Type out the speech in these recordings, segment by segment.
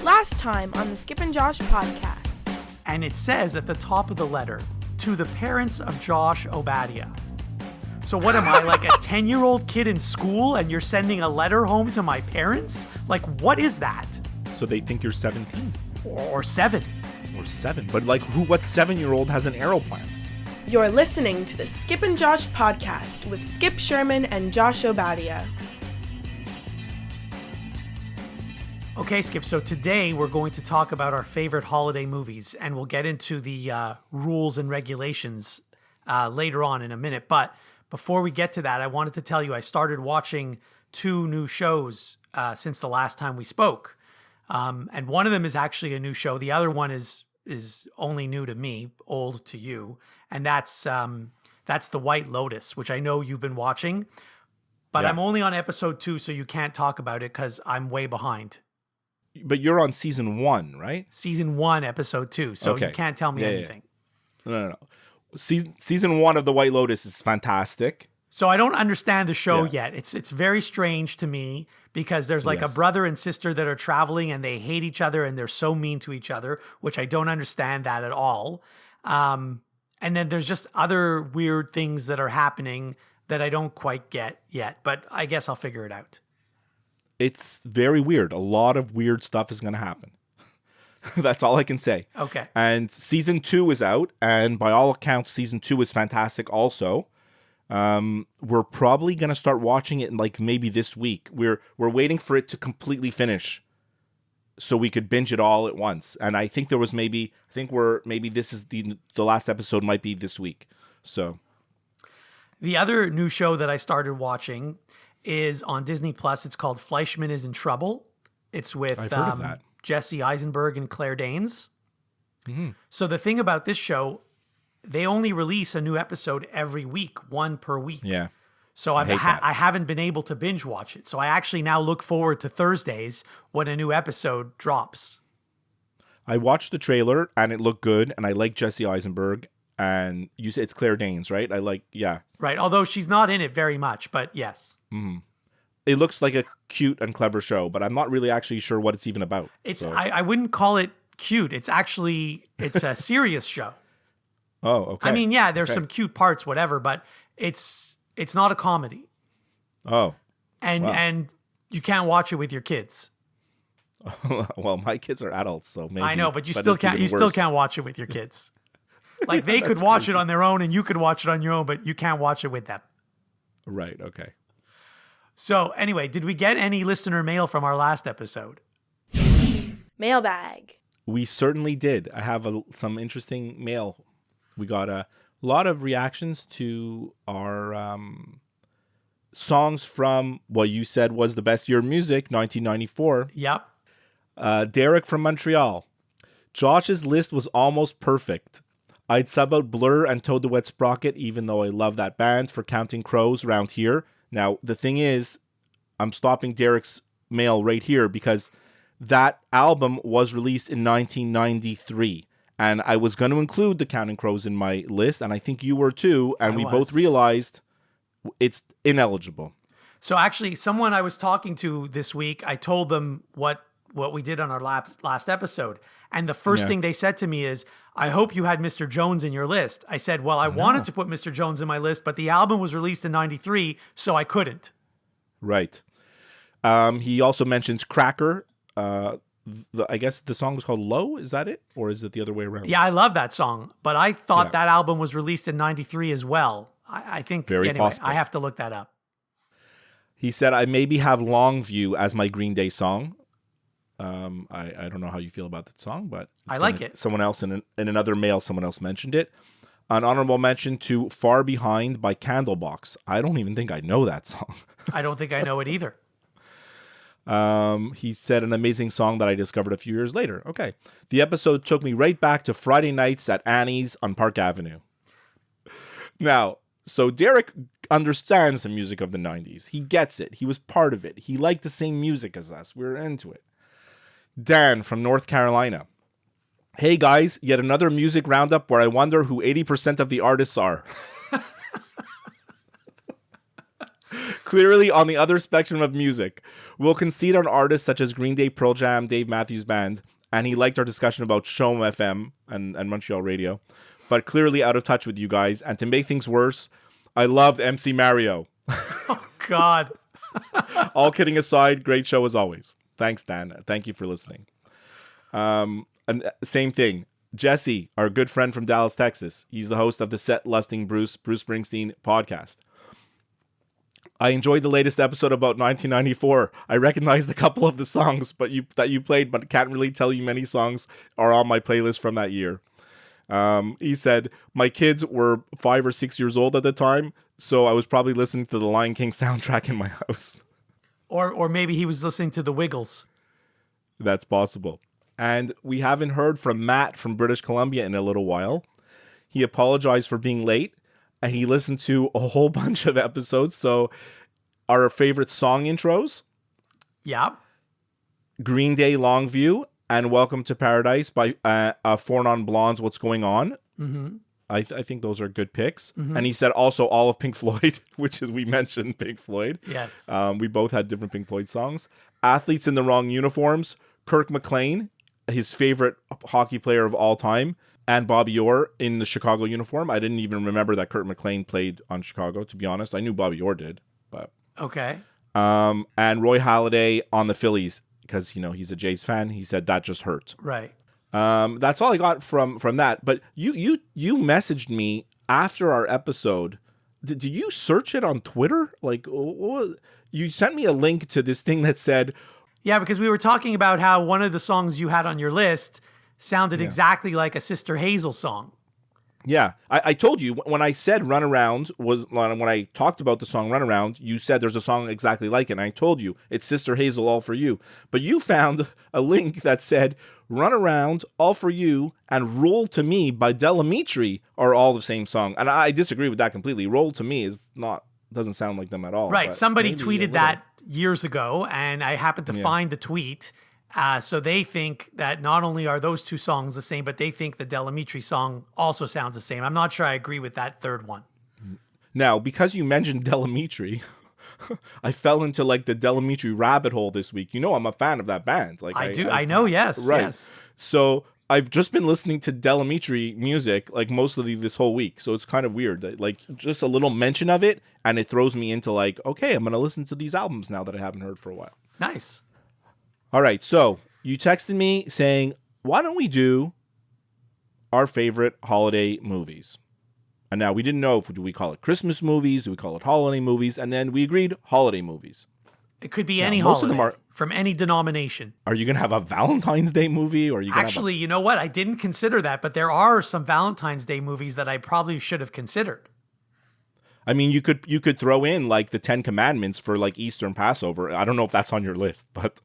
Last time on the Skip and Josh podcast. And it says at the top of the letter, to the parents of Josh Obadia. So what am I, like a 10-year-old kid in school and you're sending a letter home to my parents? Like, what is that? So they think you're 17. Or 7. Or 7. But like, what 7-year-old has an aeroplan? You're listening to the Skip and Josh podcast with Skip Sherman and Josh Obadia. Okay, Skip, so today we're going to talk about our favorite holiday movies, and we'll get into the rules and regulations later on in a minute. But before we get to that, I wanted to tell you I started watching 2 new shows since the last time we spoke. And one of them is actually a new show. The other one is only new to me, old to you. And that's The White Lotus, which I know you've been watching. But Yeah. I'm only on episode 2, so you can't talk about it because I'm way behind. But you're on season 1, right? Season 1, episode 2. So Okay. you can't tell me Yeah. anything. No. Season 1 of The White Lotus is fantastic. So I don't understand the show Yeah. yet. It's very strange to me because there's like a Yes. brother and sister that are traveling and they hate each other and they're so mean to each other, which I don't understand that at all. And then there's just other weird things that are happening that I don't quite get yet, but I guess I'll figure it out. It's very weird. A lot of weird stuff is going to happen. That's all I can say. Okay. And season 2 is out, and by all accounts, season 2 is fantastic also. We're probably going to start watching it like maybe this week. We're waiting for it to completely finish so we could binge it all at once. And I think maybe this is the last episode might be this week. So The other new show that I started watching is on Disney Plus. It's called Fleischman is in Trouble. It's with I've heard of that. Jesse Eisenberg and Claire Danes. Mm-hmm. So the thing about this show, they only release a new episode every week, 1 per week. yeah. So hate that. I haven't been able to binge watch it. So I actually now look forward to Thursdays when a new episode drops. I watched the trailer and it looked good, and I like Jesse Eisenberg. And you said it's Claire Danes, right? Right. Although she's not in it very much, but yes. It looks like a cute and clever show, but I'm not really actually sure what it's even about. I wouldn't call it cute. It's a serious show. Oh, okay. I mean, yeah, there's Okay. some cute parts, whatever, but it's not a comedy. Oh, And Wow. and you can't watch it with your kids. well, my kids are adults, so maybe. I know, but you still it's can't even you still worse. can't watch it with your kids. Like they could watch it on their own and you could watch it on your own, but you can't watch it with them. Right. Okay. So anyway, did we get any listener mail from our last episode? Mailbag. We certainly did. I have some interesting mail. We got a lot of reactions to our songs from what you said was the best year of music, 1994. Yep. Derek from Montreal. Josh's list was almost perfect. I'd sub out Blur and Toad the Wet Sprocket, even though I love that band, for Counting Crows around here. Now, the thing is, I'm stopping Derek's mail right here because that album was released in 1993. And I was going to include the Counting Crows in my list, and I think you were too. And we both realized it's ineligible. So actually, someone I was talking to this week, I told them what we did on our last episode. And the first thing they said to me is, I hope you had Mr. Jones in your list. I said, well, I wanted to put Mr. Jones in my list, but the album was released in 93, so I couldn't. Right. He also mentions Cracker. I guess the song was called Low. Is that it? Or is it the other way around? Yeah, I love that song, but I thought that album was released in 93 as well. I think, Very anyway, possible. I have to look that up. He said, I maybe have Longview as my Green Day song. I don't know how you feel about that song, but I like it. Someone else in another mail, someone else mentioned it. An honorable mention to Far Behind by Candlebox. I don't even think I know that song. I don't think I know it either. He said an amazing song that I discovered a few years later. Okay. The episode took me right back to Friday nights at Annie's on Park Avenue. Now, so Derek understands the music of the 90s. He gets it. He was part of it. He liked the same music as us. We were into it. Dan from North Carolina. Hey guys, yet another music roundup where I wonder who 80% of the artists are. Clearly on the other spectrum of music. We'll concede on artists such as Green Day, Pearl Jam, Dave Matthews Band, and he liked our discussion about Shom FM and Montreal Radio, but clearly out of touch with you guys. And to make things worse, I loved MC Mario. Oh, God. All kidding aside, great show as always. Thanks, Dan. Thank you for listening. And same thing. Jesse, our good friend from Dallas, Texas. He's the host of the Set Lusting Bruce Springsteen podcast. I enjoyed the latest episode about 1994. I recognized a couple of the songs that you played, but can't really tell you many songs are on my playlist from that year. He said, my kids were 5 or 6 years old at the time, so I was probably listening to the Lion King soundtrack in my house. Or maybe he was listening to the Wiggles. That's possible. And we haven't heard from Matt from British Columbia in a little while. He apologized for being late, and he listened to a whole bunch of episodes. So our favorite song intros. Yeah. Green Day Longview and Welcome to Paradise by Four Non Blondes, What's Going On. Mm-hmm. I think those are good picks. Mm-hmm. And he said also all of Pink Floyd, which is, we mentioned Pink Floyd. Yes. We both had different Pink Floyd songs. Athletes in the Wrong Uniforms, Kirk McLean, his favorite hockey player of all time, and Bobby Orr in the Chicago uniform. I didn't even remember that Kirk McLean played on Chicago, to be honest. I knew Bobby Orr did, but... Okay. And Roy Halladay on the Phillies, because, he's a Jays fan. He said that just hurt. Right. That's all I got from that. But you messaged me after our episode. Did you search it on Twitter? Like, you sent me a link to this thing that said... Yeah, because we were talking about how one of the songs you had on your list sounded exactly like a Sister Hazel song. Yeah, I told you when I said Runaround, when I talked about the song Runaround, you said there's a song exactly like it. And I told you it's Sister Hazel, All For You. But you found a link that said Runaround, All For You, and Roll To Me by Del Amitri are all the same song. And I disagree with that completely. Roll To Me doesn't sound like them at all. Right. Somebody tweeted that years ago, and I happened to find the tweet. So they think that not only are those two songs the same, but they think the Del Amitri song also sounds the same. I'm not sure I agree with that third one. Now, because you mentioned Del Amitri, I fell into like the Del Amitri rabbit hole this week. I'm a fan of that band. Like I know, yes. Right. Yes. So I've just been listening to Del Amitri music like mostly this whole week. So it's kind of weird. Like just a little mention of it, and it throws me into like, okay, I'm going to listen to these albums now that I haven't heard for a while. Nice. All right, so you texted me saying, why don't we do our favorite holiday movies? And now we didn't know do we call it Christmas movies, do we call it holiday movies, and then we agreed holiday movies. It could be any holiday from any denomination. Are you going to have a Valentine's Day movie? Or are you Actually, you know what? I didn't consider that, but there are some Valentine's Day movies that I probably should have considered. I mean, you could throw in like the 10 Commandments for like Easter and Passover. I don't know if that's on your list, but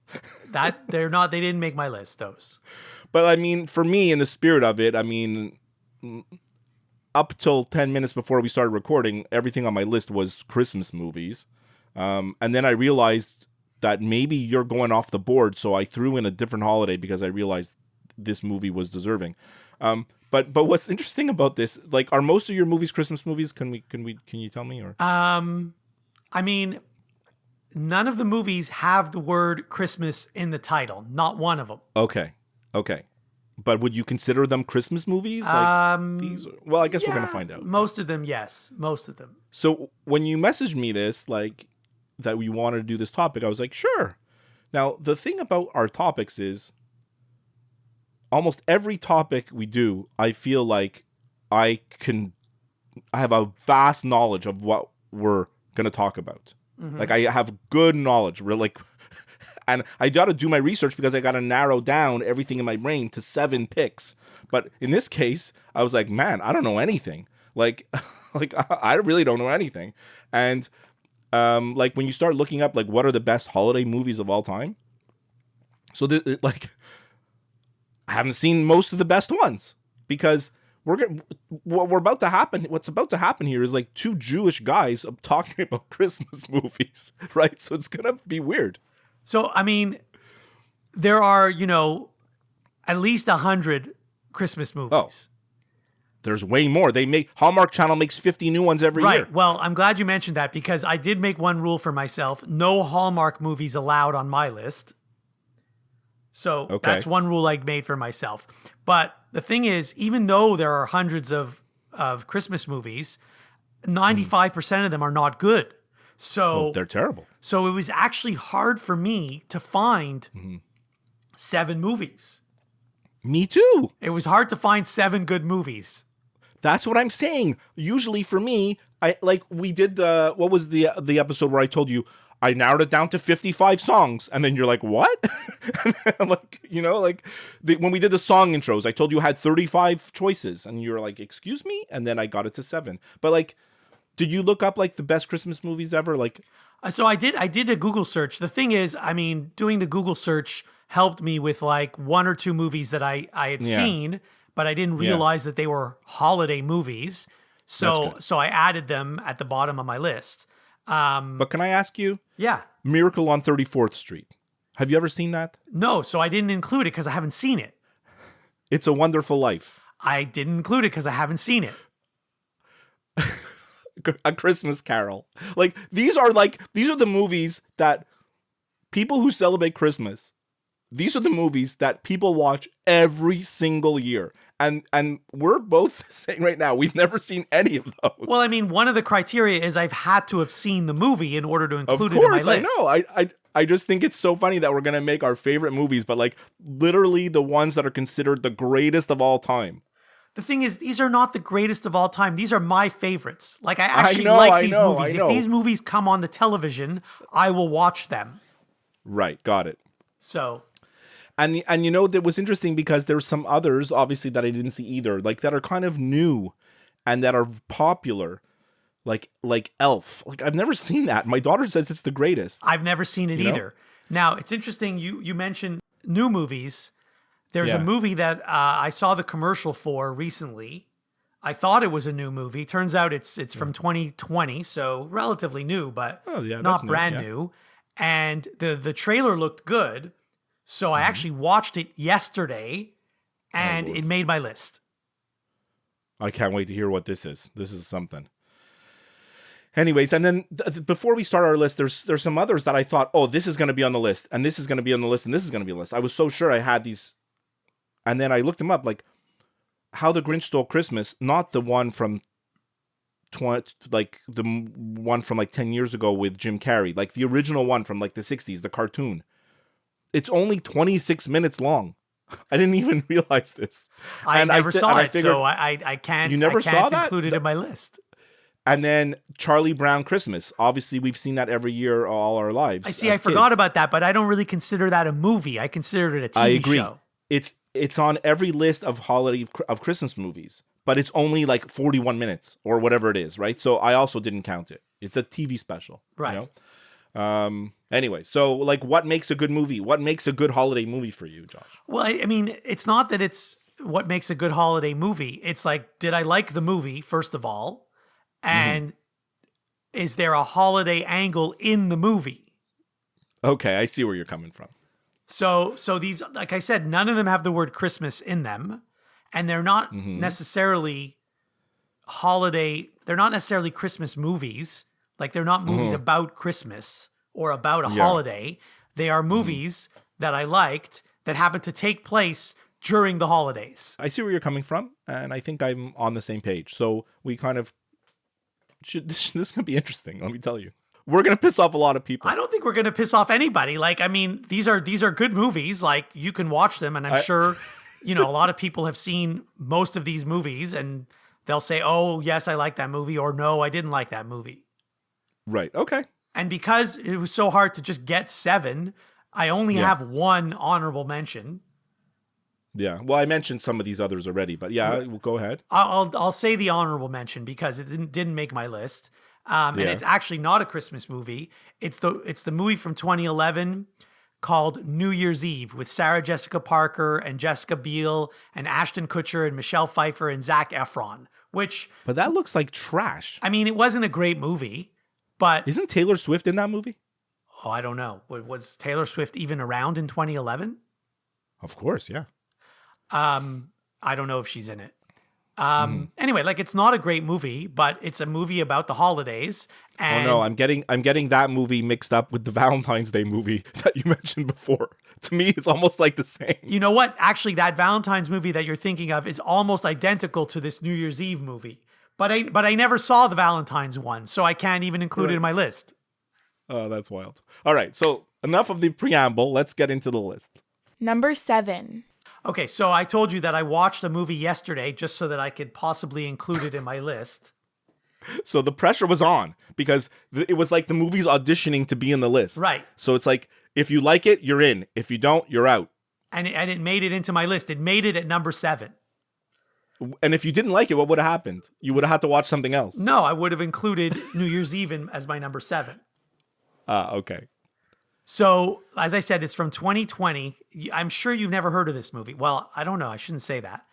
that they're not. They didn't make my list. Those. But I mean, for me, in the spirit of it, I mean, up till 10 minutes before we started recording, everything on my list was Christmas movies, and then I realized that maybe you're going off the board, so I threw in a different holiday because I realized this movie was deserving. But what's interesting about this, like, are most of your movies Christmas movies? Can you tell me? Or I mean, none of the movies have the word Christmas in the title. Not one of them. Okay. But would you consider them Christmas movies? Like these? Well, I guess we're gonna find out. Most of them, yes. Most of them. So when you messaged me this, like, that we wanted to do this topic, I was like, sure. Now the thing about our topics is, almost every topic we do, I feel like I have a vast knowledge of what we're going to talk about. Mm-hmm. Like, I have good knowledge, really, and I got to do my research because I got to narrow down everything in my brain to 7 picks. But in this case, I was like, man, I don't know anything. Like I really don't know anything. And like when you start looking up, like, what are the best holiday movies of all time? So I haven't seen most of the best ones because what's about to happen here is like 2 Jewish guys talking about Christmas movies, right? So it's going to be weird. So, I mean, there are, at least 100 Christmas movies. There's way more. Hallmark Channel makes 50 new ones every year. Right. Well, I'm glad you mentioned that because I did make one rule for myself. No Hallmark movies allowed on my list. So that's one rule I made for myself. But the thing is, even though there are hundreds of Christmas movies, 95% of them are not good. So they're terrible. So it was actually hard for me to find 7 movies. Me too. It was hard to find 7 good movies. That's what I'm saying. Usually for me, we did what was the episode where I told you I narrowed it down to 55 songs, and then you're like, what? I'm like, when we did the song intros, I told you I had 35 choices, and you're like, excuse me? And then I got it to 7. But did you look up the best Christmas movies ever? So I did a Google search. The thing is, doing the Google search helped me with 1 or 2 movies that I had seen, but I didn't realize that they were holiday movies. So I added them at the bottom of my list. But can I ask you? Yeah. Miracle on 34th Street. Have you ever seen that? No, so I didn't include it because I haven't seen it. It's a Wonderful Life. I didn't include it because I haven't seen it. A Christmas Carol. These are the movies that people who celebrate Christmas, these are the movies that people watch every single year. And we're both saying right now, we've never seen any of those. Well, one of the criteria is I've had to have seen the movie in order to include it in my list. Of course, I know. I just think it's so funny that we're going to make our favorite movies, but literally the ones that are considered the greatest of all time. The thing is, these are not the greatest of all time. These are my favorites. I actually like these movies. If these movies come on the television, I will watch them. Right, got it. So... And that was interesting because there's some others, obviously, that I didn't see either, that are kind of new and that are popular, like Elf. I've never seen that. My daughter says it's the greatest. I've never seen it either. Now, it's interesting. You mentioned new movies. There's a movie that I saw the commercial for recently. I thought it was a new movie. Turns out it's from 2020, so relatively new, but not brand new. And the trailer looked good. So I actually watched it yesterday, and it made my list. I can't wait to hear what this is. This is something. Anyways, and then before we start our list, there's some others that I thought, oh, this is going to be on the list, and this is going to be on the list, and this is going to be on the list. I was so sure I had these, and then I looked them up, How the Grinch Stole Christmas, not the one from the one from 10 years ago with Jim Carrey, the original one from the 60s, the cartoon. It's only 26 minutes long. I didn't even realize this. I never saw it, so I can't. You never saw that? Include it in my list. And then Charlie Brown Christmas. Obviously, we've seen that every year all our lives. I forgot about that, but I don't really consider that a movie. I consider it a TV show. It's on every list of Christmas movies, but it's only 41 minutes or whatever it is, right? So I also didn't count it. It's a TV special, right? Anyway, so what makes a good movie? What makes a good holiday movie for you, Josh? Well, it's not that it's what makes a good holiday movie. It's did I like the movie, first of all? And is there a holiday angle in the movie? Okay, I see where you're coming from. So these, like I said, none of them have the word Christmas in them, and they're not necessarily holiday. They're not necessarily Christmas movies. They're not movies about Christmas or about a holiday. They are movies that I liked that happened to take place during the holidays. I see where you're coming from, and I think I'm on the same page. So we kind of should. This is going to be interesting. Let me tell you, we're going to piss off a lot of people. I don't think we're going to piss off anybody. These are good movies. You can watch them, and I'm sure, a lot of people have seen most of these movies, and they'll say, "Oh, yes, I like that movie," or "No, I didn't like that movie." Right. Okay. And because it was so hard to just get 7, I only have one honorable mention. Yeah. Well, I mentioned some of these others already, but we'll go ahead. I'll say the honorable mention because it didn't make my list. And it's actually not a Christmas movie. It's the movie from 2011 called New Year's Eve with Sarah Jessica Parker and Jessica Biel and Ashton Kutcher and Michelle Pfeiffer and Zac Efron. But that looks like trash. It wasn't a great movie. But isn't Taylor Swift in that movie? Oh, I don't know. Was Taylor Swift even around in 2011? Of course, yeah. I don't know if she's in it. Anyway, like it's not a great movie, but it's a movie about the holidays. And Oh no, I'm getting that movie mixed up with the Valentine's Day movie that you mentioned before. To me, it's almost like the same. you know what? Actually, that Valentine's movie that you're thinking of is almost identical to this New Year's Eve movie. But I never saw the Valentine's one, so I can't even include it in my list. Oh, that's wild. All right, so enough of the preamble. Let's get into the list. Number 7. Okay, so I told you that I watched a movie yesterday just so that I could possibly include it in my list. So the pressure was on because it was like the movie's auditioning to be in the list. Right. So it's like, if you like it, you're in. If you don't, you're out. And it made it into my list. It made it at number 7. And if you didn't like it, what would have happened? You would have had to watch something else. No, I would have included New Year's Eve as my number 7. Okay. So, as I said, it's from 2020. I'm sure you've never heard of this movie. Well, I don't know. I shouldn't say that.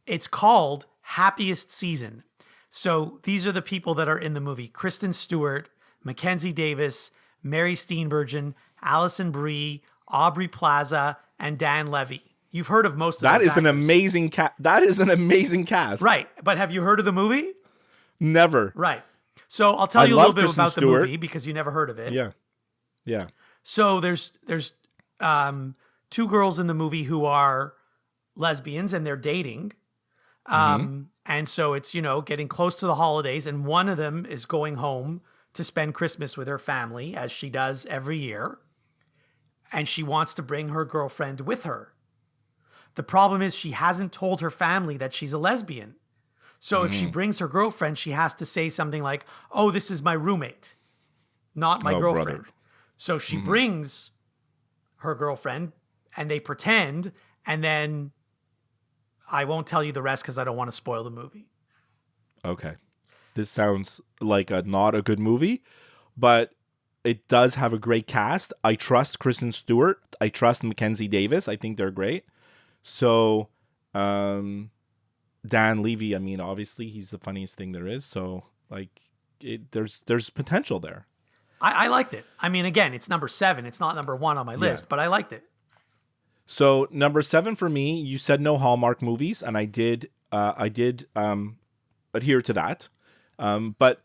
It's called Happiest Season. So, these are the people that are in the movie. Kristen Stewart, Mackenzie Davis, Mary Steenburgen, Alison Brie, Aubrey Plaza, and Dan Levy. You've heard of most of That those is an actors. amazing That is an amazing cast. Right. But have you heard of the movie? Never. Right. So, I'll tell I you a little love bit Kristen about the Stewart. movie because you never heard of it. Yeah. Yeah. So there's two girls in the movie who are lesbians and they're dating. And so it's, getting close to the holidays, and one of them is going home to spend Christmas with her family, as she does every year. And she wants to bring her girlfriend with her. The problem is she hasn't told her family that she's a lesbian. So if she brings her girlfriend, she has to say something like, "Oh, this is my roommate, not my Oh, girlfriend." brother. So she brings her girlfriend and they pretend, and then I won't tell you the rest because I don't want to spoil the movie. Okay. This sounds like not a good movie, but it does have a great cast. I trust Kristen Stewart. I trust Mackenzie Davis. I think they're great. So, Dan Levy, I mean, obviously he's the funniest thing there is. So, there's potential there. I liked it. I mean, again, it's number 7. It's not number 1 on my list, but I liked it. So number 7 for me, you said no Hallmark movies, and I did adhere to that. But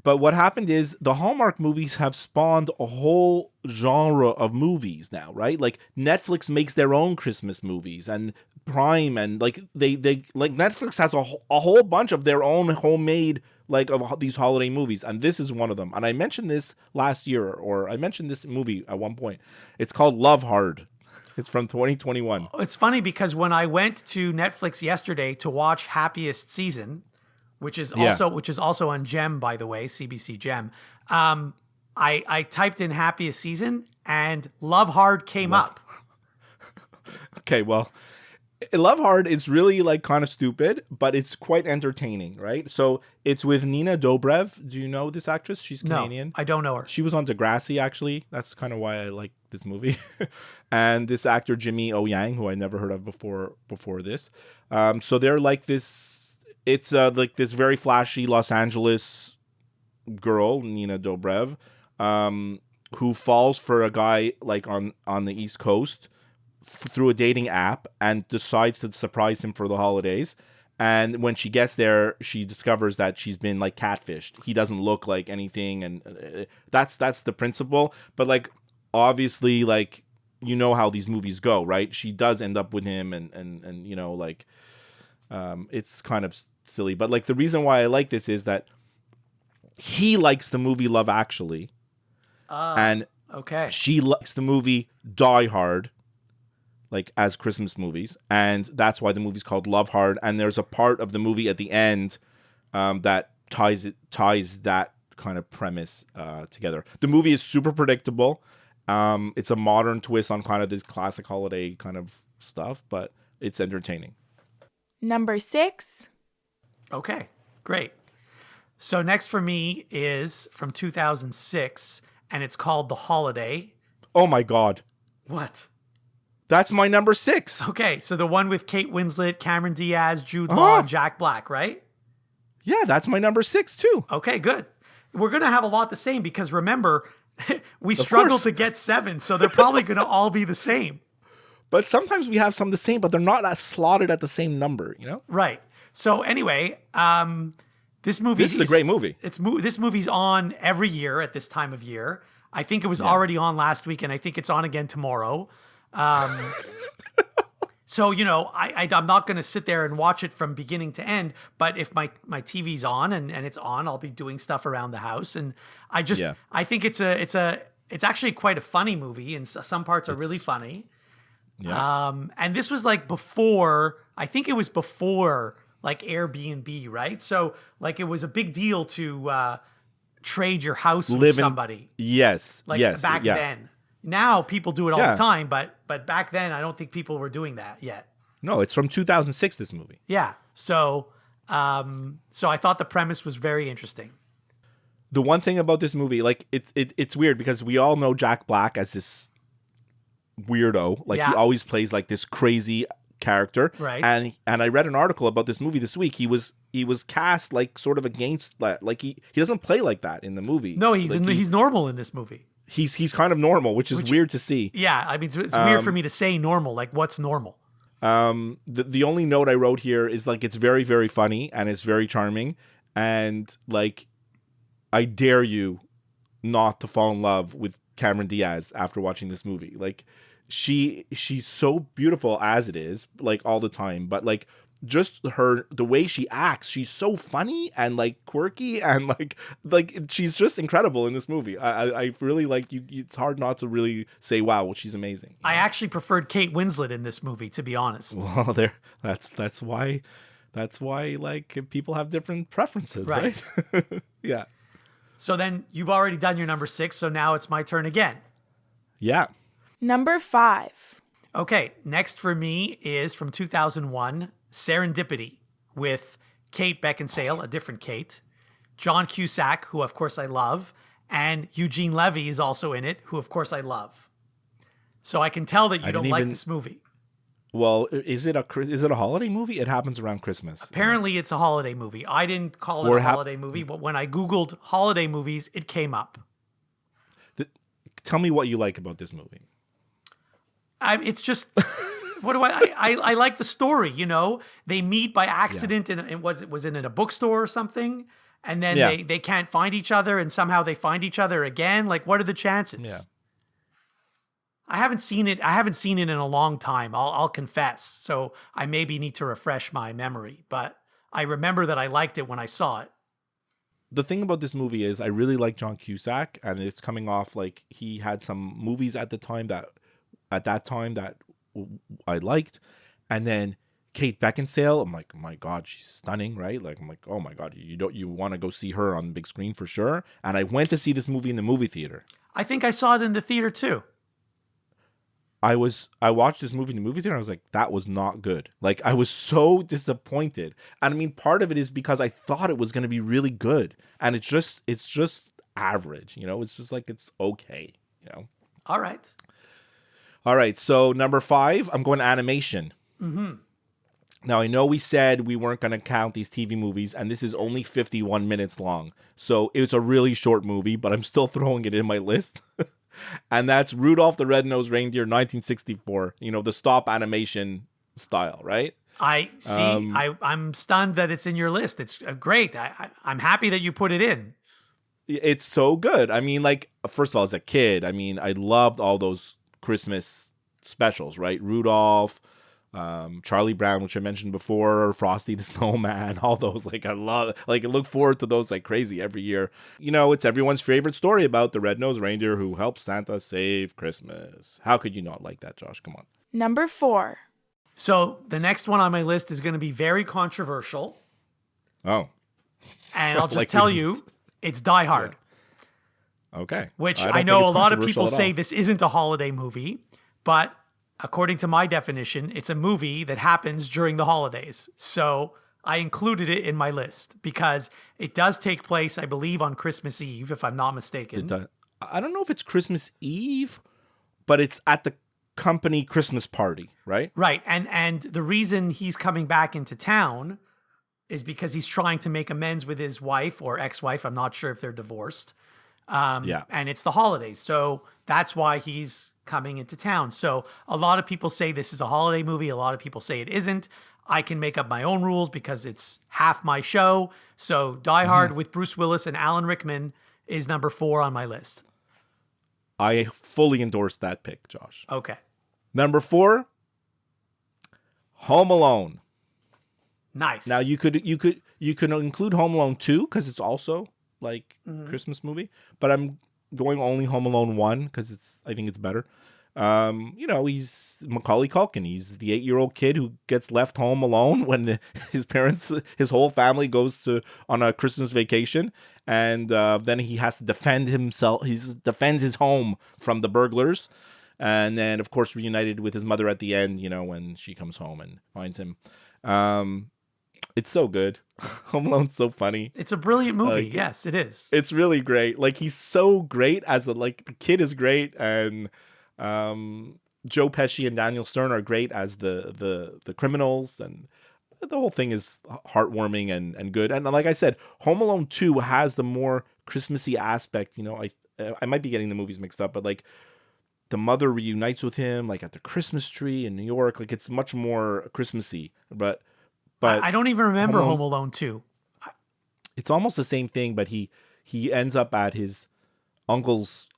what happened is the Hallmark movies have spawned a whole genre of movies now, right? Like Netflix makes their own Christmas movies, and Prime, and like they like Netflix has a whole bunch of their own homemade of these holiday movies, and this is one of them. And I mentioned this last year, or I mentioned this movie at one point. It's called Love Hard. It's from 2021. It's funny because when I went to Netflix yesterday to watch Happiest Season, which is also on Gem, by the way, CBC Gem, I typed in Happiest Season and Love Hard came up. Okay, well, Love Hard is really kind of stupid, but it's quite entertaining, right? So it's with Nina Dobrev. Do you know this actress? She's Canadian. No, I don't know her. She was on Degrassi, actually. That's kind of why I like this movie. And this actor, Jimmy O Yang, who I never heard of before this. So they're like this. It's like this very flashy Los Angeles girl, Nina Dobrev, who falls for a guy on the East Coast through a dating app and decides to surprise him for the holidays. And when she gets there, she discovers that she's been catfished. He doesn't look like anything, and that's the principle. But obviously, you know how these movies go, right? She does end up with him, and it's kind of silly. But the reason why I like this is that he likes the movie Love Actually, and Okay. she likes the movie Die Hard, as Christmas movies, and that's why the movie's called Love Hard. And there's a part of the movie at the end that ties that kind of premise together. The movie is super predictable. It's a modern twist on kind of this classic holiday kind of stuff, but it's entertaining. Number 6. Okay, great. So next for me is from 2006, and it's called The Holiday. Oh my God. What? That's my number 6. Okay, so the one with Kate Winslet, Cameron Diaz, Jude Law, and Jack Black, right? Yeah, that's my number 6 too. Okay, good. We're going to have a lot the same because remember, we struggled course. to get 7, so they're probably going to all be the same. But sometimes we have some the same, but they're not as slotted at the same number, you know? Right. So anyway, this movie This is a great movie. This movie's on every year at this time of year. I think it was already on last week, and I think it's on again tomorrow. So, you know, I'm not going to sit there and watch it from beginning to end, but if my TV's on and it's on, I'll be doing stuff around the house. And I think it's actually quite a funny movie, and some parts are really funny. Yeah. And this was like before, I think it was before like Airbnb, right? So like it was a big deal to trade your house with somebody. Yes. Like yes. back then. Now people do it all the time, but back then I don't think people were doing that yet. No, it's from 2006, this movie. Yeah. So I thought the premise was very interesting. The one thing about this movie, like it's weird because we all know Jack Black as this weirdo. Like he always plays like this crazy character. Right. And I read an article about this movie this week. He was cast like sort of against that. Like he doesn't play like that in the movie. No, he's normal in this movie. He's kind of normal, which is weird to see. Yeah, I mean, it's weird for me to say normal. Like, what's normal? The only note I wrote here is like it's very, very funny and it's very charming, and like I dare you not to fall in love with Cameron Diaz after watching this movie. Like she's so beautiful as it is, like all the time, but like just the way she acts, she's so funny and like quirky and like she's just incredible in this movie. I really like you. It's hard not to really say, wow, she's amazing. I actually preferred Kate Winslet in this movie, to be honest. Well, that's why like people have different preferences, right? Yeah. So then you've already done your number 6, so now it's my turn again. Yeah. Number 5. Okay, next for me is from 2001, Serendipity, with Kate Beckinsale, a different Kate, John Cusack, who of course I love, and Eugene Levy is also in it, who of course I love. So I can tell that you don't like this movie. Well, is it a holiday movie? It happens around Christmas. Apparently it's a holiday movie. I didn't call it a holiday movie, but when I Googled holiday movies, it came up. Tell me what you like about this movie. It's just... What do I like the story, you know? They meet by accident and was it in a bookstore or something? And then they can't find each other and somehow they find each other again. Like, what are the chances? Yeah. I haven't seen it in a long time. I'll confess. So I maybe need to refresh my memory, but I remember that I liked it when I saw it. The thing about this movie is I really like John Cusack, and it's coming off like he had some movies at that time that I liked, and then Kate Beckinsale, I'm like, oh my God, she's stunning, right? Like, I'm like, oh my God, you want to go see her on the big screen for sure. And I went to see this movie in the movie theater. I think I saw it in the theater too. I watched this movie in the movie theater and I was like, that was not good. Like, I was so disappointed. And I mean, part of it is because I thought it was going to be really good, and it's just average, you know? It's just like, it's okay, you know? All right. So number 5, I'm going to animation. Mm-hmm. Now, I know we said we weren't going to count these TV movies, and this is only 51 minutes long. So it's a really short movie, but I'm still throwing it in my list. And that's Rudolph the Red-Nosed Reindeer, 1964. You know, the stop animation style, right? I see. I'm stunned that it's in your list. It's great. I'm happy that you put it in. It's so good. I mean, like, first of all, as a kid, I mean, I loved all those Christmas specials, right? Rudolph, Charlie Brown, which I mentioned before, Frosty the Snowman, all those. Like, I look forward to those like crazy every year. You know, it's everyone's favorite story about the red-nosed reindeer who helped Santa save Christmas. How could you not like that, Josh? Come on. Number 4. So the next one on my list is going to be very controversial. Oh. And I'll just tell you, it's Die Hard. Yeah. Okay. Which I know a lot of people say this isn't a holiday movie, but according to my definition, it's a movie that happens during the holidays. So I included it in my list because it does take place, I believe, on Christmas Eve, if I'm not mistaken. I don't know if it's Christmas Eve, but it's at the company Christmas party, right? Right. And the reason he's coming back into town is because he's trying to make amends with his wife or ex-wife. I'm not sure if they're divorced. And it's the holidays. So that's why he's coming into town. So a lot of people say this is a holiday movie. A lot of people say it isn't. I can make up my own rules because it's half my show. So Die Hard with Bruce Willis and Alan Rickman is number 4 on my list. I fully endorse that pick, Josh. Okay. Number 4, Home Alone. Nice. Now you could include Home Alone 2 because it's also like Christmas movie, but I'm going only Home Alone 1 because I think it's better. He's Macaulay Culkin. He's the 8-year-old kid who gets left home alone when his whole family goes on a Christmas vacation, and then he has to defend himself. He defends his home from the burglars, and then of course reunited with his mother at the end. When she comes home and finds him. It's so good. Home Alone's so funny. It's a brilliant movie. Yes, it is. It's really great. Like, he's so great the kid is great, and Joe Pesci and Daniel Stern are great as the criminals, and the whole thing is heartwarming and good. And like I said, Home Alone 2 has the more Christmassy aspect. I might be getting the movies mixed up, but like the mother reunites with him like at the Christmas tree in New York. Like, it's much more Christmassy, but I don't even remember Home Alone 2. It's almost the same thing, but he ends up at his uncle's.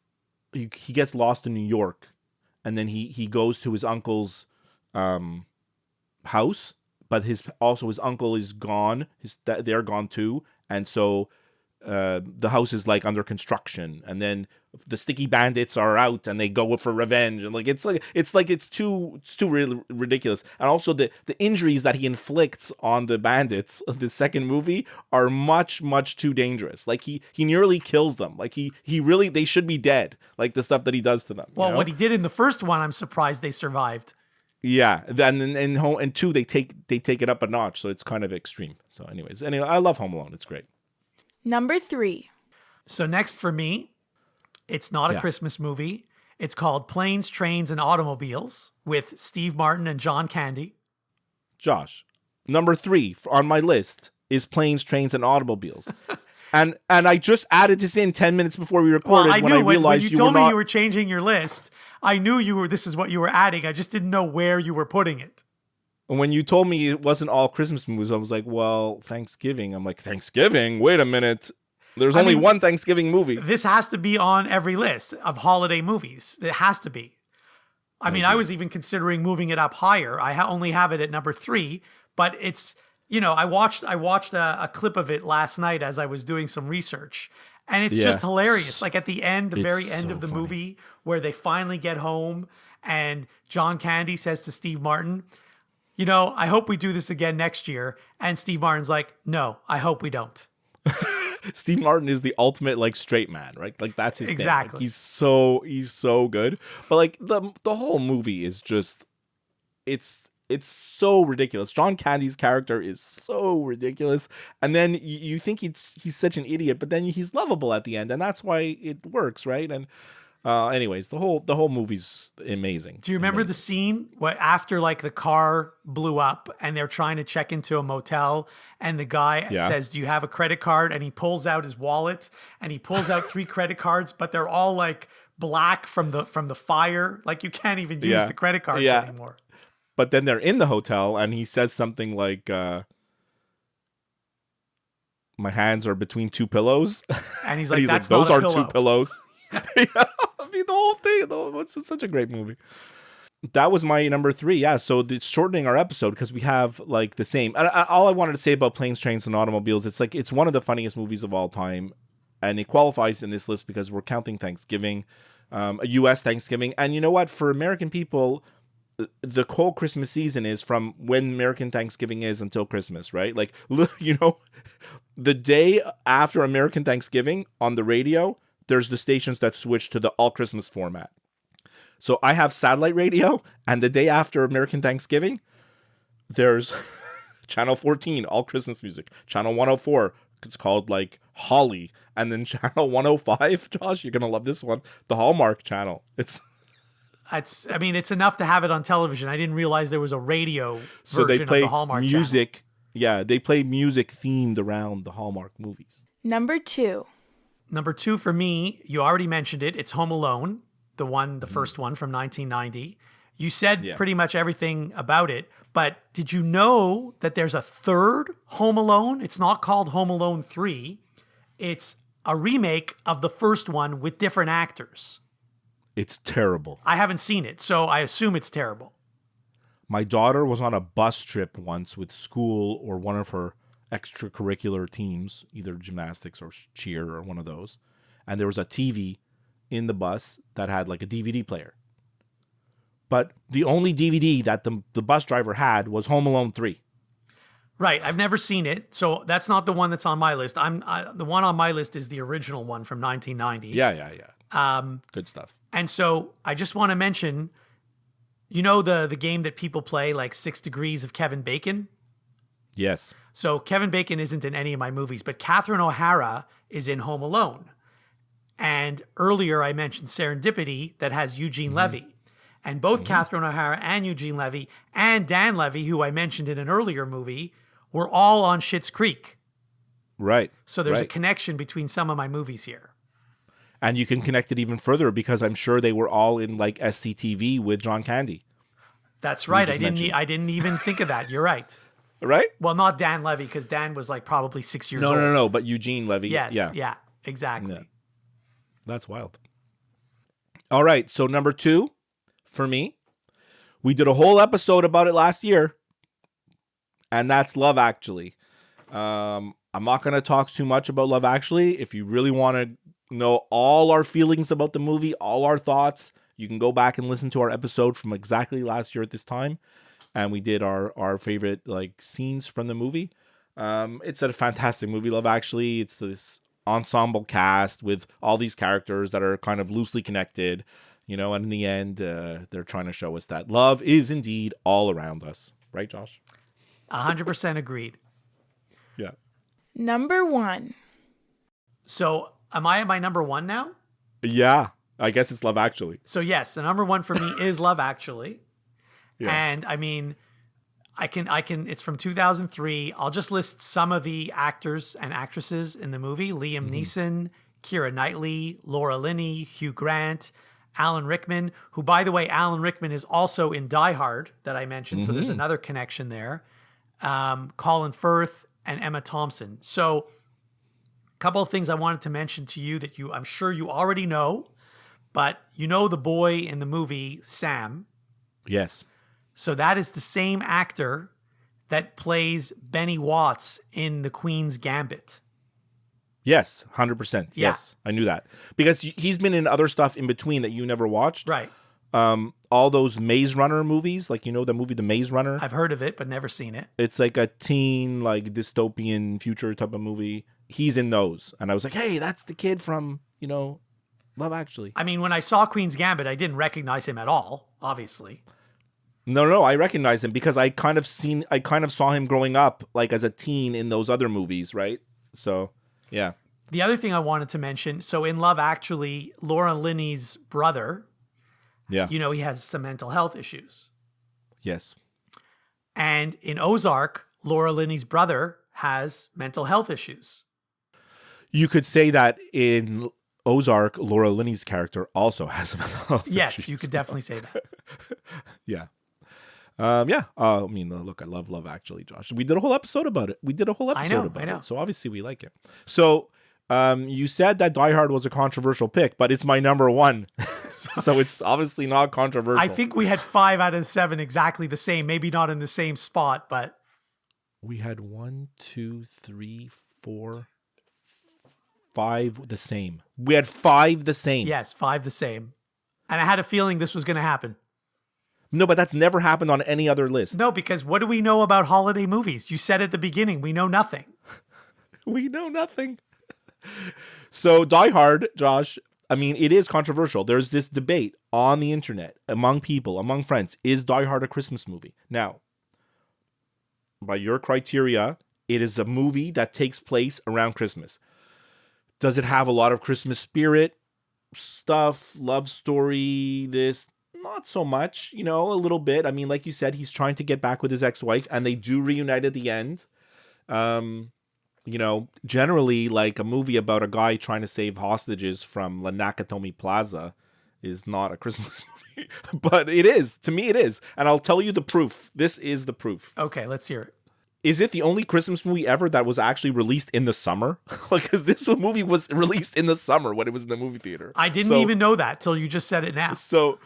He gets lost in New York, and then he goes to his uncle's house, but his uncle is gone. They're gone too, and so the house is like under construction, and then the sticky bandits are out and they go for revenge, and it's too really ridiculous. And also the injuries that he inflicts on the bandits of the second movie are much too dangerous. Like, he nearly kills them. Like, they should be dead. Like, the stuff that he does to them. Well, what he did in the first one, I'm surprised they survived. Yeah, then in 2 they take it up a notch, so it's kind of extreme. So anyway, I love Home Alone. It's great. Number 3. So next for me, it's not a Christmas movie. It's called Planes, Trains, and Automobiles with Steve Martin and John Candy. Josh, number 3 on my list is Planes, Trains, and Automobiles. and I just added this in 10 minutes before we recorded. Well, I knew when I realized when you told me you were changing your list, I knew this is what you were adding. I just didn't know where you were putting it. When you told me it wasn't all Christmas movies, I was like, well, Thanksgiving. I'm like, Thanksgiving? Wait a minute. There's only one Thanksgiving movie. This has to be on every list of holiday movies. It has to be. I was even considering moving it up higher. I only have it at number 3, but it's, I watched a clip of it last night as I was doing some research, and it's just hilarious. Like, at the end, the very end of the movie, where they finally get home, and John Candy says to Steve Martin, I hope we do this again next year. And Steve Martin's like, no, I hope we don't. Steve Martin is the ultimate like straight man, right? Like, that's his exactly. Thing. Like, he's so good. But like the whole movie is just it's so ridiculous. John Candy's character is so ridiculous, and then you think he's such an idiot, but then he's lovable at the end, and that's why it works, right? And anyways, the whole movie's amazing. Do you remember the scene where after like the car blew up and they're trying to check into a motel, and the guy says, "Do you have a credit card?" And he pulls out his wallet and he pulls out 3 credit cards, but they're all like black from the fire. Like, you can't even use the credit cards anymore. But then they're in the hotel, and he says something like, "My hands are between 2 pillows," and he's like, "That's those not are a pillow. 2 pillows." The whole thing, though, it's such a great movie. That was my number 3. Yeah, so it's shortening our episode because we have like the same. All I wanted to say about Planes, Trains, and Automobiles, it's one of the funniest movies of all time, and it qualifies in this list because we're counting Thanksgiving, a U.S. Thanksgiving, and you know what? For American people, the whole Christmas season is from when American Thanksgiving is until Christmas, right? Like, the day after American Thanksgiving on the radio, there's the stations that switch to the all Christmas format. So I have satellite radio, and the day after American Thanksgiving, there's Channel 14, all Christmas music. Channel 104, it's called like Holly. And then Channel 105, Josh, you're going to love this one, the Hallmark channel. It's enough to have it on television. I didn't realize there was a radio version of the Hallmark music. channel. Yeah, they play music themed around the Hallmark movies. Number 2. Number 2 for me, you already mentioned it. It's Home Alone, the first one from 1990. You said Yeah. pretty much everything about it, but did you know that there's a third Home Alone? It's not called Home Alone 3. It's a remake of the first one with different actors. It's terrible. I haven't seen it, so I assume it's terrible. My daughter was on a bus trip once with school or one of her extracurricular teams, either gymnastics or cheer or one of those. And there was a TV in the bus that had like a DVD player. But the only DVD that the bus driver had was Home Alone 3. Right, I've never seen it, so that's not the one that's on my list. The one on my list is the original one from 1990. Yeah. Good stuff. And so I just want to mention, you know the game that people play, like 6 Degrees of Kevin Bacon? Yes. So Kevin Bacon isn't in any of my movies, but Catherine O'Hara is in Home Alone. And earlier I mentioned Serendipity that has Eugene Levy. And both Catherine O'Hara and Eugene Levy and Dan Levy, who I mentioned in an earlier movie, were all on Schitt's Creek. Right. So there's a right. connection between some of my movies here. And you can connect it even further because I'm sure they were all in like SCTV with John Candy. That's right. just I didn't even think of that. You're right. Right? Well, not Dan Levy, because Dan was like probably 6 years No, old. no, but Eugene Levy. Yes. Yeah. Yeah. Exactly. Yeah. That's wild. All right. So number 2 for me, we did a whole episode about it last year. And that's Love Actually. I'm not going to talk too much about Love Actually. If you really want to know all our feelings about the movie, all our thoughts, you can go back and listen to our episode from exactly last year at this time. And we did our favorite like scenes from the movie. It's a fantastic movie, Love Actually. It's this ensemble cast with all these characters that are kind of loosely connected, you know, and in the end, they're trying to show us that love is indeed all around us. Right, Josh? 100% agreed. Yeah. Number 1. So am I at my number 1 now? Yeah. I guess it's Love Actually. So yes, the number 1 for me is Love Actually. Yeah. And I mean, I can, it's from 2003. I'll just list some of the actors and actresses in the movie. Liam Neeson, Keira Knightley, Laura Linney, Hugh Grant, Alan Rickman, who, by the way, Alan Rickman is also in Die Hard that I mentioned. So there's another connection there. Colin Firth and Emma Thompson. So a couple of things I wanted to mention to you that I'm sure you already know, but you know the boy in the movie, Sam. Yes. So that is the same actor that plays Benny Watts in The Queen's Gambit. Yes. 100%. Yeah. Yes. I knew that because he's been in other stuff in between that you never watched. Right. All those Maze Runner movies, like, you know, the movie The Maze Runner. I've heard of it, but never seen it. It's like a teen, like dystopian future type of movie. He's in those. And I was like, hey, that's the kid from, you know, Love Actually. I mean, when I saw Queen's Gambit, I didn't recognize him at all, obviously. No, I recognize him because I kind of saw him growing up like as a teen in those other movies, right? So, yeah. The other thing I wanted to mention, so in Love Actually, Laura Linney's brother, Yeah. you know, he has some mental health issues. Yes. And in Ozark, Laura Linney's brother has mental health issues. You could say that in Ozark, Laura Linney's character also has mental health Yes, issues. you could definitely say that. Yeah. Yeah. I mean, look, I love Love Actually, Josh. We did a whole episode about it. I know. it. So obviously we like it. So you said that Die Hard was a controversial pick, but it's my number 1. So it's obviously not controversial. I think we had 5 out of 7 exactly the same. Maybe not in the same spot, but we had 1, 2, 3, 4, 5 the same. We had 5 the same. yes, 5 the same. And I had a feeling this was going to happen. No, but that's never happened on any other list. No, because what do we know about holiday movies? You said at the beginning, we know nothing. We know nothing. So Die Hard, Josh, I mean, it is controversial. There's this debate on the internet among people, among friends. Is Die Hard a Christmas movie? Now, by your criteria, it is a movie that takes place around Christmas. Does it have a lot of Christmas spirit stuff, love story, this? Not so much, you know, a little bit. I mean, like you said, he's trying to get back with his ex-wife and they do reunite at the end. You know, generally like a movie about a guy trying to save hostages from La Nakatomi Plaza is not a Christmas movie. But it is. To me, it is. And I'll tell you the proof. This is the proof. Okay, let's hear it. Is it the only Christmas movie ever that was actually released in the summer? Like, because this movie was released in the summer when it was in the movie theater. I didn't even know that till you just said it now. So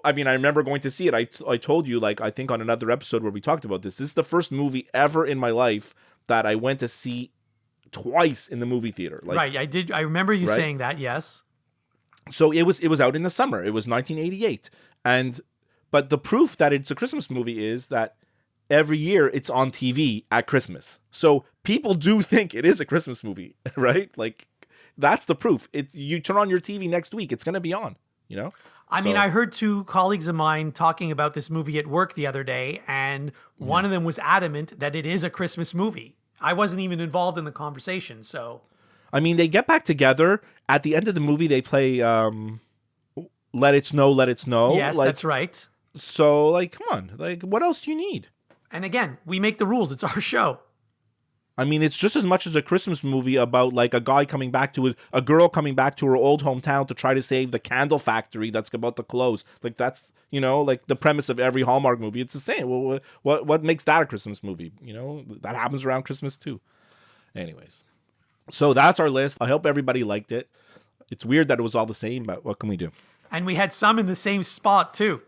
I mean, I remember going to see it. I told you, like, I think on another episode where we talked about this. This is the first movie ever in my life that I went to see twice in the movie theater. Like, right, I did. I remember you right? saying that. Yes. So it was out in the summer. It was 1988, but the proof that it's a Christmas movie is that every year it's on TV at Christmas. So people do think it is a Christmas movie, right? Like, that's the proof. You turn on your TV next week, it's going to be on, you know? I mean, I heard two colleagues of mine talking about this movie at work the other day, and one of them was adamant that it is a Christmas movie. I wasn't even involved in the conversation, so... I mean, they get back together. At the end of the movie, they play Let It Snow, Let It Snow. Yes, like, that's right. So, like, come on. Like, what else do you need? And again, we make the rules. It's our show. I mean, it's just as much as a Christmas movie about, like, a girl coming back to her old hometown to try to save the candle factory that's about to close. Like, that's, you know, like the premise of every Hallmark movie. It's the same. Well, what makes that a Christmas movie? You know, that happens around Christmas too. Anyways, so that's our list. I hope everybody liked it. It's weird that it was all the same, but what can we do? And we had some in the same spot too.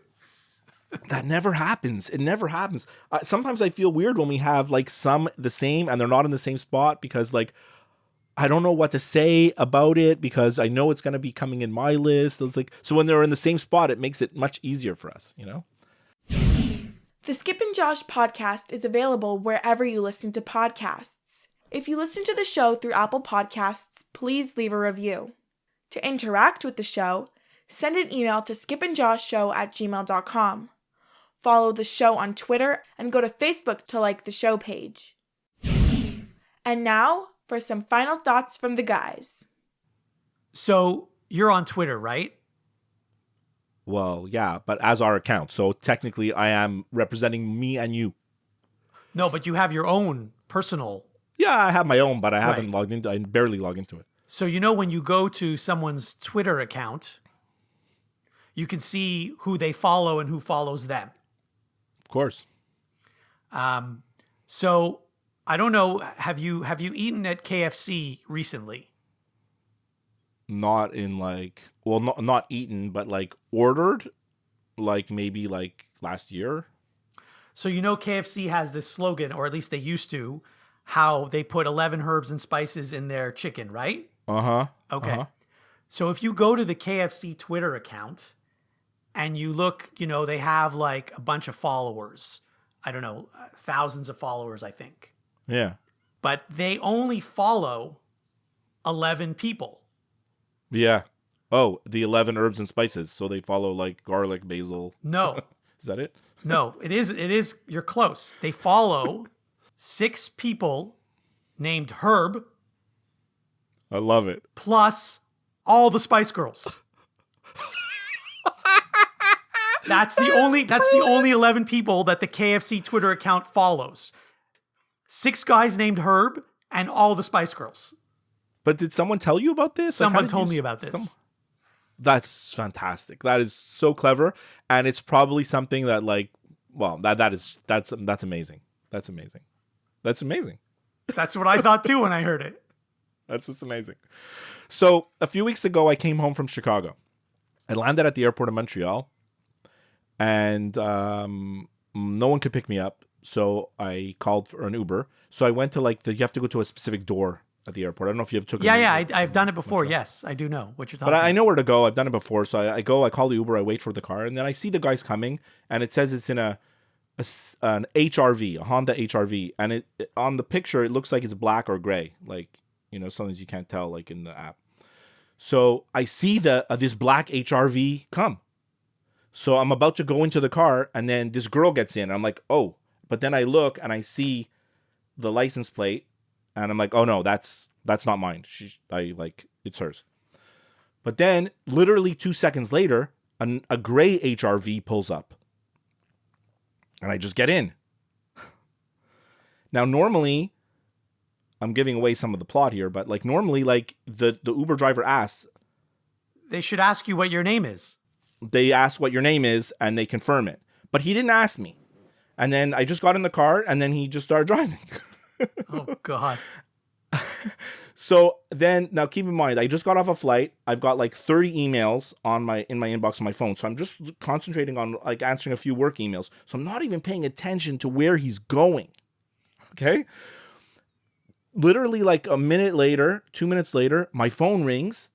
That never happens. It never happens. Sometimes I feel weird when we have like some the same and they're not in the same spot because like I don't know what to say about it because I know it's going to be coming in my list. It's like, so when they're in the same spot, it makes it much easier for us, you know? The Skip and Josh podcast is available wherever you listen to podcasts. If you listen to the show through Apple Podcasts, please leave a review. To interact with the show, send an email to skipandjoshshow@gmail.com. Follow the show on Twitter and go to Facebook to like the show page. And now for some final thoughts from the guys. So you're on Twitter, right? Well, yeah, but as our account. So technically I am representing me and you. No, but you have your own personal. Yeah, I have my own, but I haven't Right. logged into I barely log into it. So you know when you go to someone's Twitter account, you can see who they follow and who follows them. Of course. So I don't know, have you eaten at KFC recently? Not in like, well, not eaten, but like ordered, like maybe like last year. So you know KFC has this slogan, or at least they used to, how they put 11 herbs and spices in their chicken, right? Uh-huh. Okay. Uh-huh. So if you go to the KFC Twitter account and you look, you know, they have like a bunch of followers. I don't know, thousands of followers, I think. Yeah. But they only follow 11 people. Yeah. Oh, the 11 herbs and spices. So they follow like garlic, basil. No, Is that it? no, it is, you're close. They follow 6 people named Herb I love it. plus all the Spice Girls. That's the only 11 people that the KFC Twitter account follows. 6 guys named Herb and all the Spice Girls. But did someone tell you about this? Like, how Someone did told you me about this. That's fantastic. That is so clever, and it's probably something that like, well, that's amazing. That's amazing. That's amazing. That's what I thought too when I heard it. That's just amazing. So a few weeks ago, I came home from Chicago. I landed at the airport of Montreal, and no one could pick me up. So I called for an Uber. So I went to you have to go to a specific door at the airport. I don't know if you have took. Yeah, I've done it before. Yes, I do know what you're talking But about. I know where to go. I've done it before. So I go, I call the Uber, I wait for the car, and then I see the guys coming, and it says it's in an HRV, a Honda HRV, and it on the picture it looks like it's black or gray, like, you know, sometimes you can't tell like in the app. So I see this black HRV come. So I'm about to go into the car, and then this girl gets in. And I'm like, oh, but then I look and I see the license plate, and I'm like, oh no, that's not mine. It's hers. But then, literally 2 seconds later, a gray HRV pulls up, and I just get in. Now, normally, I'm giving away some of the plot here, but like normally, like the Uber driver asks, They should ask you what your name is. they ask what your name is and they confirm it. But he didn't ask me. And then I just got in the car and then he just started driving. Oh, God. So then, now keep in mind, I just got off a flight. I've got like 30 emails in my inbox on my phone. So I'm just concentrating on like answering a few work emails. So I'm not even paying attention to where he's going. Okay? Literally like a minute later, 2 minutes later, my phone rings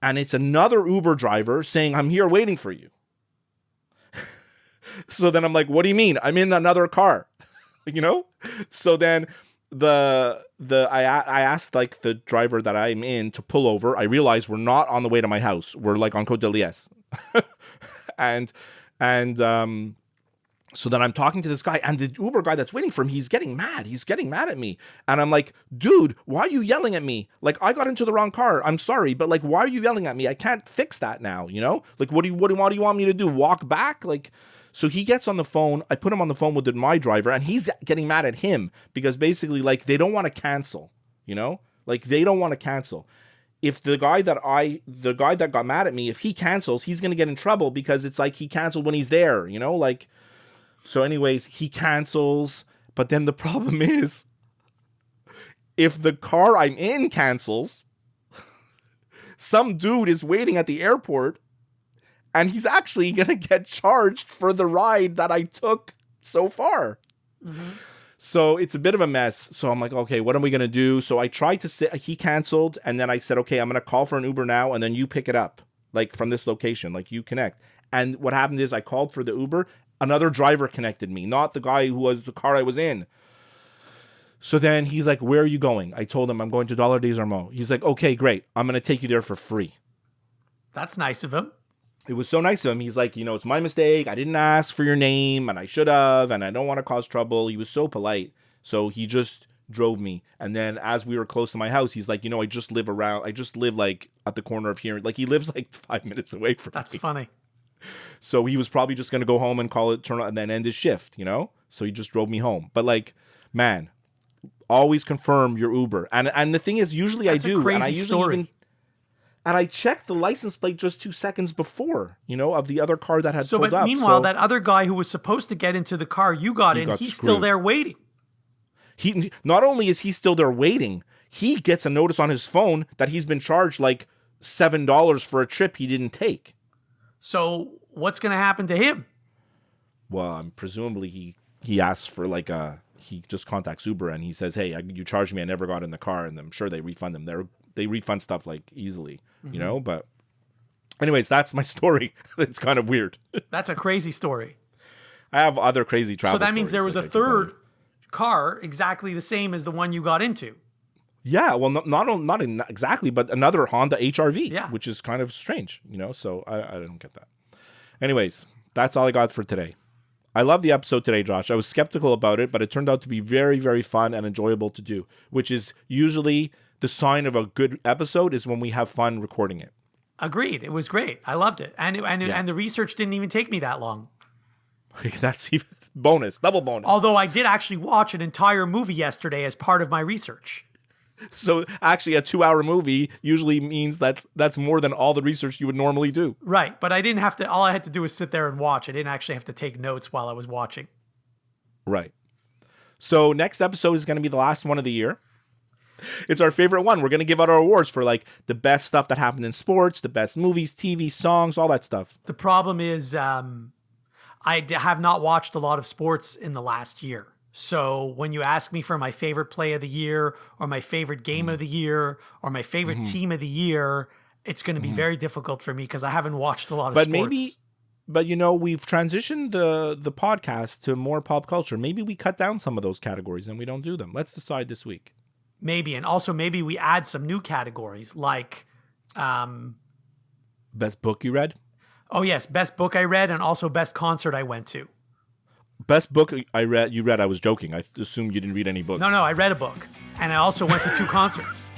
and it's another Uber driver saying, I'm here waiting for you. So then I'm like, what do you mean? I'm in another car, you know? So then I asked like the driver that I'm in to pull over. I realized we're not on the way to my house. We're like on Côte de Liesse. and so then I'm talking to this guy, and the Uber guy that's waiting for him, he's getting mad. He's getting mad at me. And I'm like, dude, why are you yelling at me? Like, I got into the wrong car. I'm sorry, but like, why are you yelling at me? I can't fix that now, you know? Like, what do you want me to do? Walk back? Like, so he gets on the phone. I put him on the phone with my driver, and he's getting mad at him because basically, like, they don't want to cancel, you know? Like, they don't want to cancel. If the guy that got mad at me, if he cancels, he's going to get in trouble because it's like he canceled when he's there, you know? Like, so anyways, he cancels. But then the problem is, if the car I'm in cancels, some dude is waiting at the airport and he's actually going to get charged for the ride that I took so far. Mm-hmm. So it's a bit of a mess. So I'm like, okay, what are we going to do? So I tried to say, he canceled. And then I said, okay, I'm going to call for an Uber now. And then you pick it up, like from this location, like you connect. And what happened is I called for the Uber. Another driver connected me, not the guy who was the car I was in. So then he's like, where are you going? I told him I'm going to Dollar Des Ormeaux. He's like, okay, great. I'm going to take you there for free. That's nice of him. It was so nice of him. He's like, you know, it's my mistake. I didn't ask for your name and I should have, and I don't want to cause trouble. He was so polite. So he just drove me. And then as we were close to my house, he's like, you know, I just live like at the corner of here. Like he lives like 5 minutes away from me. That's funny. So he was probably just going to go home and turn on, and then end his shift, you know? So he just drove me home. But like, man, always confirm your Uber. And the thing is, usually That's I do. A crazy and I usually story. And I checked the license plate just 2 seconds before, you know, of the other car that had pulled up. But meanwhile, that other guy who was supposed to get into the car you got in, he's still there waiting. He not only is he still there waiting, he gets a notice on his phone that he's been charged like $7 for a trip he didn't take. So what's going to happen to him? Well, presumably he asks for like he just contacts Uber and he says, hey, you charged me. I never got in the car. And I'm sure they refund them. They refund stuff like easily, you know, but anyways, that's my story. It's kind of weird. That's a crazy story. I have other crazy travel So that means there was like a third car exactly the same as the one you got into. Yeah, well, not exactly, but another Honda HR-V, yeah, which is kind of strange, you know, so I don't get that. Anyways, that's all I got for today. I love the episode today, Josh. I was skeptical about it, but it turned out to be very, very fun and enjoyable to do, which is usually the sign of a good episode is when we have fun recording it. Agreed. It was great. I loved it. And the research didn't even take me that long. That's even double bonus. Although I did actually watch an entire movie yesterday as part of my research. So actually a 2-hour movie usually means that's more than all the research you would normally do. Right. But I didn't have to, all I had to do was sit there and watch. I didn't actually have to take notes while I was watching. Right. So next episode is going to be the last one of the year. It's our favorite one. We're going to give out our awards for like the best stuff that happened in sports, the best movies, TV, songs, all that stuff. The problem is I have not watched a lot of sports in the last year. So when you ask me for my favorite play of the year or my favorite game of the year or my favorite team of the year, it's going to be very difficult for me because I haven't watched a lot of sports. But you know, we've transitioned the podcast to more pop culture. Maybe we cut down some of those categories and we don't do them. Let's decide this week. Maybe. And also maybe we add some new categories like... best book you read? Oh, yes. Best book I read and also best concert I went to. Best book you read, I was joking. I assumed you didn't read any books. No, I read a book. And I also went to 2 concerts.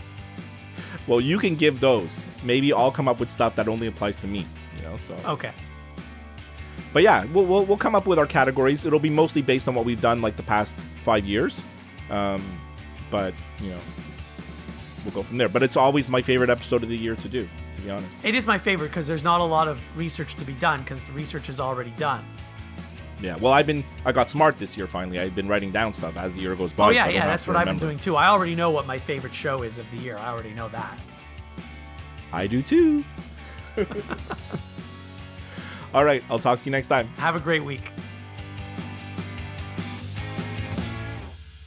Well, you can give those. Maybe I'll come up with stuff that only applies to me, you know, so. Okay. But yeah, we'll come up with our categories. It'll be mostly based on what we've done like the past 5 years. But, you know, we'll go from there. But it's always my favorite episode of the year to do. to be honest. It is my favorite because there's not a lot of research to be done because the research is already done. Yeah, well, I got smart this year finally. I've been writing down stuff as the year goes by. Oh yeah, so I don't have that's to what I've been remember. doing too. I already know what my favorite show is of the year. I already know that. I do too. All right, I'll talk to you next time. Have a great week.